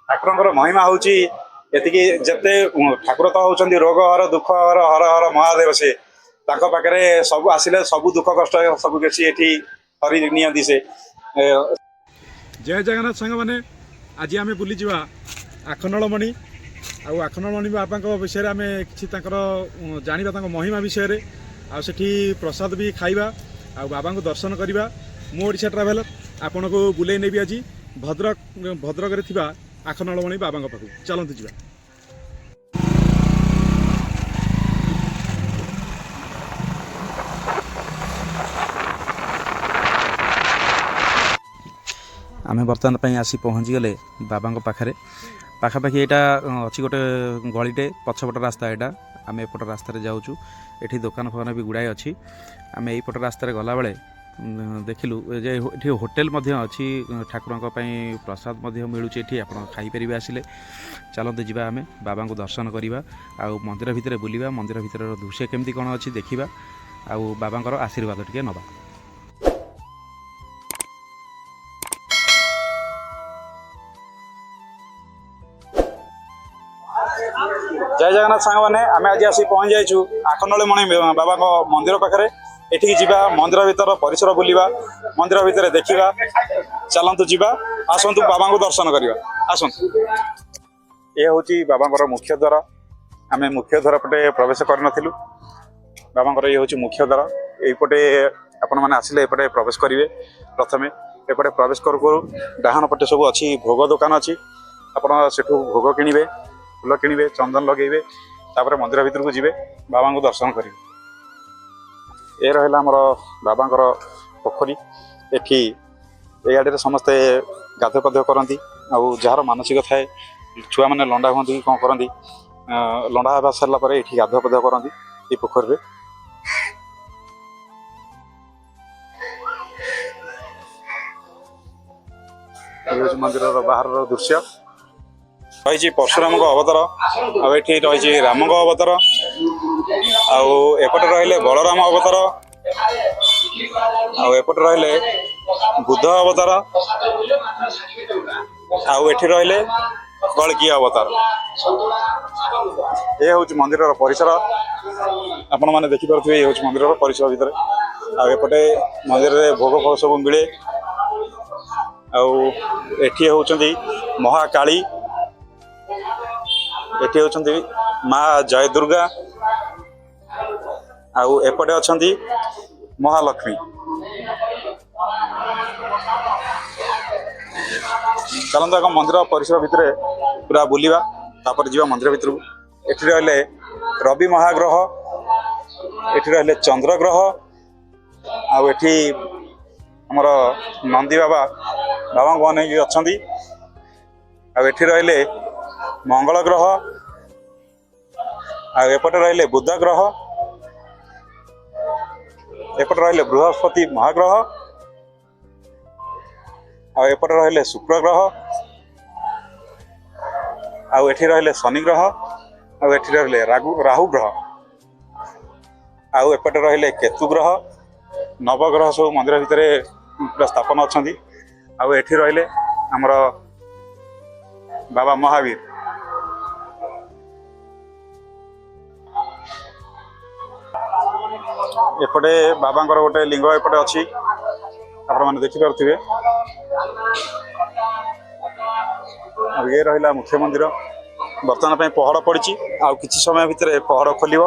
ଠାକୁରଙ୍କର ମହିମା ହଉଛି ଏତିକି ଯେତେ ଠାକୁର ତ ହଉଛନ୍ତି ରୋଗ ହର ଦୁଃଖ ହର ହର ହର ମହାଦେବ ସେ ତାଙ୍କ ପାଖରେ ସବୁ ଆସିଲେ ସବୁ ଦୁଃଖ କଷ୍ଟ ସବୁ କିଛି ଏଠି ହରି ନିଅନ୍ତି ସେ। ଜୟ ଜଗନ୍ନାଥ ସାଙ୍ଗମାନେ, ଆଜି ଆମେ ବୁଲିଯିବା ଆଖଣ୍ଡଳମଣି। ଆଉ ଆଖଣ୍ଡଳମଣି ବାବାଙ୍କ ବିଷୟରେ ଆମେ କିଛି ତାଙ୍କର ଜାଣିବା, ତାଙ୍କ ମହିମା ବିଷୟରେ। ଆଉ ସେଠି ପ୍ରସାଦ ବି ଖାଇବା ଆଉ ବାବାଙ୍କୁ ଦର୍ଶନ କରିବା। ମୁଁ ଓଡ଼ିଶା ଟ୍ରାଭେଲର ଆପଣଙ୍କୁ ବୁଲେଇ ନେବି ଆଜି ଭଦ୍ରକରେ ଥିବା ଆଖଣ୍ଡଳମଣି ବାବାଙ୍କ ପାଖକୁ। ଚାଲନ୍ତୁ ଯିବା। ଆମେ ବର୍ତ୍ତମାନ ପାଇଁ ଆସି ପହଞ୍ଚିଗଲେ ବାବାଙ୍କ ପାଖରେ। ପାଖାପାଖି ଏଇଟା ଅଛି ଗୋଟେ ଗଳିଟେ, ପଛପଟ ରାସ୍ତା ଏଇଟା। ଆମେ ଏପଟ ରାସ୍ତାରେ ଯାଉଛୁ। ଏଠି ଦୋକାନ ଫୋକାନ ବି ଗୁଡ଼ାଏ ଅଛି। ଆମେ ଏଇପଟ ରାସ୍ତାରେ ଗଲାବେଳେ ଦେଖିଲୁ ଯେ ଏଠି ହୋଟେଲ ମଧ୍ୟ ଅଛି, ଠାକୁରଙ୍କ ପାଇଁ ପ୍ରସାଦ ମଧ୍ୟ ମିଳୁଛି ଏଠି, ଆପଣ ଖାଇପାରିବେ ଆସିଲେ। ଚାଲନ୍ତୁ ଯିବା, ଆମେ ବାବାଙ୍କୁ ଦର୍ଶନ କରିବା ଆଉ ମନ୍ଦିର ଭିତରେ ବୁଲିବା, ମନ୍ଦିର ଭିତରର ଦୃଶ୍ୟ କେମିତି କ'ଣ ଅଛି ଦେଖିବା ଆଉ ବାବାଙ୍କର ଆଶୀର୍ବାଦ ଟିକେ ନେବା। ଜୟ ଜଗନ୍ନାଥ ସାଙ୍ଗମାନେ, ଆମେ ଆଜି ଆସି ପହଞ୍ଚି ଯାଇଛୁ ଆଖଣ୍ଡଳମଣି ବାବାଙ୍କ ମନ୍ଦିର ପାଖରେ। ଏଠିକି ଯିବା, ମନ୍ଦିର ଭିତର ପରିସର ବୁଲିବା, ମନ୍ଦିର ଭିତରେ ଦେଖିବା। ଚାଲନ୍ତୁ ଯିବା, ଆସନ୍ତୁ ବାବାଙ୍କୁ ଦର୍ଶନ କରିବା, ଆସନ୍ତୁ। ଏ ହେଉଛି ବାବାଙ୍କର ମୁଖ୍ୟ ଦ୍ୱାର। ଆମେ ମୁଖ୍ୟ ଦ୍ୱାର ପଟେ ପ୍ରବେଶ କରିନଥିଲୁ। ବାବାଙ୍କର ଇଏ ହେଉଛି ମୁଖ୍ୟ ଦ୍ୱାର। ଏଇପଟେ ଆପଣମାନେ ଆସିଲେ ଏପଟେ ପ୍ରବେଶ କରିବେ। ପ୍ରଥମେ ଏପଟେ ପ୍ରବେଶ କରୁ କରୁ ଡାହାଣ ପଟେ ସବୁ ଅଛି ଭୋଗ ଦୋକାନ ଅଛି। ଆପଣ ସେଠୁ ଭୋଗ କିଣିବେ, ଫୁଲ କିଣିବେ, ଚନ୍ଦନ ଲଗେଇବେ, ତାପରେ ମନ୍ଦିର ଭିତରକୁ ଯିବେ, ବାବାଙ୍କୁ ଦର୍ଶନ କରିବେ। ଏ ରହିଲା ଆମର ବାବାଙ୍କର ପୋଖରୀ। ଏଠି ଏଇଆଡ଼ରେ ସମସ୍ତେ ଗାଧୁଆ ପାଧୁଆ କରନ୍ତି। ଆଉ ଯାହାର ମାନସିକ ଥାଏ, ଛୁଆମାନେ ଲଣ୍ଡା ହୁଅନ୍ତି କି କ'ଣ କରନ୍ତି, ଲଣ୍ଡା ହେବା ସାରିଲା ପରେ ଏଠି ଗାଧୁଆ ପାଧୁଆ କରନ୍ତି ଏ ପୋଖରୀରେ। ଏ ହେଉଛି ମନ୍ଦିରର ବାହାରର ଦୃଶ୍ୟ। ରହିଛି ପରଶୁରାମଙ୍କ ଅବତାର, ଆଉ ଏଠି ରହିଛି ରାମଙ୍କ ଅବତାର, ଆଉ ଏପଟେ ରହିଲେ ବଳରାମ ଅବତାର, ଆଉ ଏପଟେ ରହିଲେ ବୁଦ୍ଧ ଅବତାର, ଆଉ ଏଠି ରହିଲେ କଳ୍କି ଅବତାର। ଏ ହେଉଛି ମନ୍ଦିରର ପରିସର। ଆପଣମାନେ ଦେଖିପାରୁଥିବେ, ଏ ହେଉଛି ମନ୍ଦିରର ପରିସର ଭିତରେ। ଆଉ ଏପଟେ ମନ୍ଦିରରେ ଭୋଗ ଫୋଗ ସବୁ ମିଳେ। ଆଉ ଏଠି ହେଉଛନ୍ତି ମହାକାଳୀ, ଏଠି ହେଉଛନ୍ତି ମା ଜୟ ଦୁର୍ଗା, ଆଉ ଏପଟେ ଅଛନ୍ତି ମହାଲକ୍ଷ୍ମୀ। ଚାଲନ୍ତୁ ଏକ ମନ୍ଦିର ପରିସର ଭିତରେ ପୁରା ବୁଲିବା, ତାପରେ ଯିବା ମନ୍ଦିର ଭିତରକୁ। ଏଠି ରହିଲେ ରବି ମହାଗ୍ରହ, ଏଠି ରହିଲେ ଚନ୍ଦ୍ରଗ୍ରହ, ଆଉ ଏଠି ଆମର ନନ୍ଦୀ ବାବା ବାବାଙ୍କୁ ଅନେଇକି ଅଛନ୍ତି। ଆଉ ଏଠି ରହିଲେ ମଙ୍ଗଳ ଗ୍ରହ, ଆଉ ଏପଟେ ରହିଲେ ବୁଧ ଗ୍ରହ, ଏପଟେ ରହିଲେ ବୃହସ୍ପତି ମହାଗ୍ରହ, ଆଉ ଏପଟେ ରହିଲେ ଶୁକ୍ର ଗ୍ରହ, ଆଉ ଏଠି ରହିଲେ ଶନି ଗ୍ରହ, ଆଉ ଏଠି ରହିଲେ ରାହୁ ଗ୍ରହ, ଆଉ ଏପଟେ ରହିଲେ କେତୁ ଗ୍ରହ। ନବଗ୍ରହ ସବୁ ମନ୍ଦିର ଭିତରେ ପୁରା ସ୍ଥାପନ ଅଛନ୍ତି। ଆଉ ଏଠି ରହିଲେ ଆମର ବାବା ମହାବୀର। ଏପଟେ ବାବାଙ୍କର ଗୋଟେ ଲିଙ୍ଗ ଏପଟେ ଅଛି, ଆପଣମାନେ ଦେଖିପାରୁଥିବେ। ଆଉ ଇଏ ରହିଲା ମୁଖ୍ୟ ମନ୍ଦିର। ବର୍ତ୍ତମାନ ପାଇଁ ପହଡ଼ ପଡ଼ିଛି, ଆଉ କିଛି ସମୟ ଭିତରେ ପହଡ଼ ଖୋଲିବ,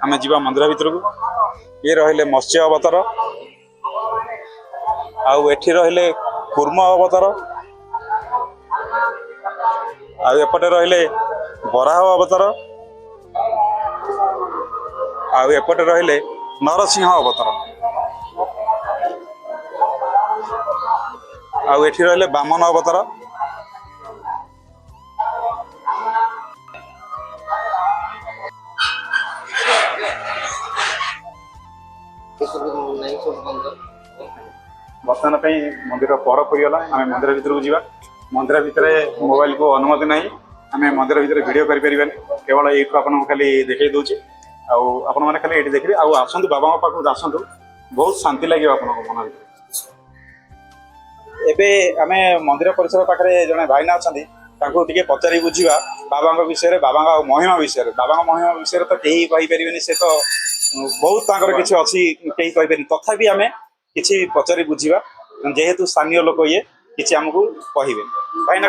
ଆମେ ଯିବା ମନ୍ଦିର ଭିତରକୁ। ଇଏ ରହିଲେ ମତ୍ସ୍ୟ ଅବତାର, ଆଉ ଏଠି ରହିଲେ କୁର୍ମ ଅବତାର, ଆଉ ଏପଟେ ରହିଲେ ବରାହ ଅବତାର, ଆଉ ଏପଟେ ରହିଲେ ନରସିଂହ ଅବତାର, ଆଉ ଏଠି ରହିଲେ ବାମନ ଅବତାର। ବର୍ତ୍ତମାନ ପାଇଁ ମନ୍ଦିର ପହଡ଼ ଖୋଲିଗଲା, ଆମେ ମନ୍ଦିର ଭିତରକୁ ଯିବା। ମନ୍ଦିର ଭିତରେ ମୋବାଇଲକୁ ଅନୁମତି ନାହିଁ, ଆମେ ମନ୍ଦିର ଭିତରେ ଭିଡ଼ିଓ କରିପାରିବାନି, କେବଳ ଏଇଠୁ ଆପଣଙ୍କୁ ଖାଲି ଦେଖେଇ ଦେଉଛି। ଆଉ ଆପଣମାନେ ଖାଲି ଏଇଠି ଦେଖିବେ। ଆଉ ଆସନ୍ତୁ ବାବାଙ୍କ ପାଖକୁ ଆସନ୍ତୁ, ବହୁତ ଶାନ୍ତି ଲାଗିବ ଆପଣଙ୍କ ମନ ଭିତରେ। ଏବେ ଆମେ ମନ୍ଦିର ପରିସର ପାଖରେ ଜଣେ ଭାଇନା ଅଛନ୍ତି, ତାଙ୍କୁ ଟିକେ ପଚାରି ବୁଝିବା ବାବାଙ୍କ ବିଷୟରେ, ବାବାଙ୍କ ମହିମା ବିଷୟରେ। ବାବାଙ୍କ ମହିମା ବିଷୟରେ ତ କେହି କହିପାରିବେନି, ସେ ତ ବହୁତ ତାଙ୍କର କିଛି ଅଛି, କେହି କହିପାରିବେନି। ତଥାପି ଆମେ କିଛି ପଚାରି ବୁଝିବା, ଯେହେତୁ ସ୍ଥାନୀୟ ଲୋକ ଇଏ କିଛି ଆମକୁ କହିବେ। ଭାଇନା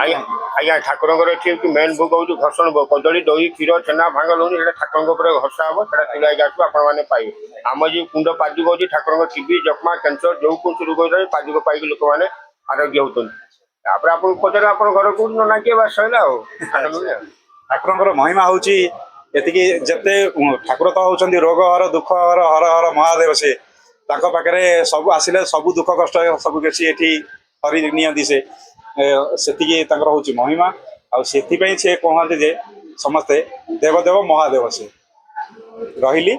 ଆଜ୍ଞା ଠାକୁରଙ୍କର ଏଠି ମେନ୍ ଭୋଗ ହଉଛି ଘର୍ଷଣ ଭୋଗ, କଦଳୀ ଦହି କ୍ଷୀର ଛେନା ଭାଙ୍ଗ ଲହୁଣୀ, ସେଇଟା ଠାକୁରଙ୍କ ଉପରେ ଘଷା ହବ, ସେଟା ତୁଳାଇକି ଆସିବ, ଆପଣମାନେ ପାଇବେ। ଆମ ଯୋଉ କୁଣ୍ଡ ପାଦୁକ ଅଛି, ଠାକୁରଙ୍କ ଟିବି ଯକ୍ଷ୍ମା କ୍ୟାନ୍ସର ଯୋଉ କୌଣସି ରୋଗ ହେଇଥାଏ ପାଦୁକ ପାଇକି ଲୋକମାନେ ଆରୋଗ୍ୟ ହଉଛନ୍ତି। ତାପରେ ଆପଣଙ୍କୁ ପଚାରିବେ ଆପଣ ଘର କୋଉଠି, ନ କିଏ ବାସ ସଇଲା ଆଉ। ଠାକୁରଙ୍କର ମହିମା ହଉଛି ଏତିକି, ଯେତେ ଠାକୁର ତ ହଉଛନ୍ତି ରୋଗ ହର ଦୁଃଖ ହର ହର ହର ମହାଦେବ। ସେ ତାଙ୍କ ପାଖରେ ସବୁ ଆସିଲେ ସବୁ ଦୁଃଖ କଷ୍ଟ ସବୁ କିଛି ଏଠି ହରି ନିଅନ୍ତି ସେ। ସେତିକି ତାଙ୍କର ହଉଛି ମହିମା। ଆଉ ସେଥିପାଇଁ ସେ କହନ୍ତି ଯେ ସମସ୍ତେ ଦେବଦେବ ମହାଦେବ ସେ। ରହିଲି।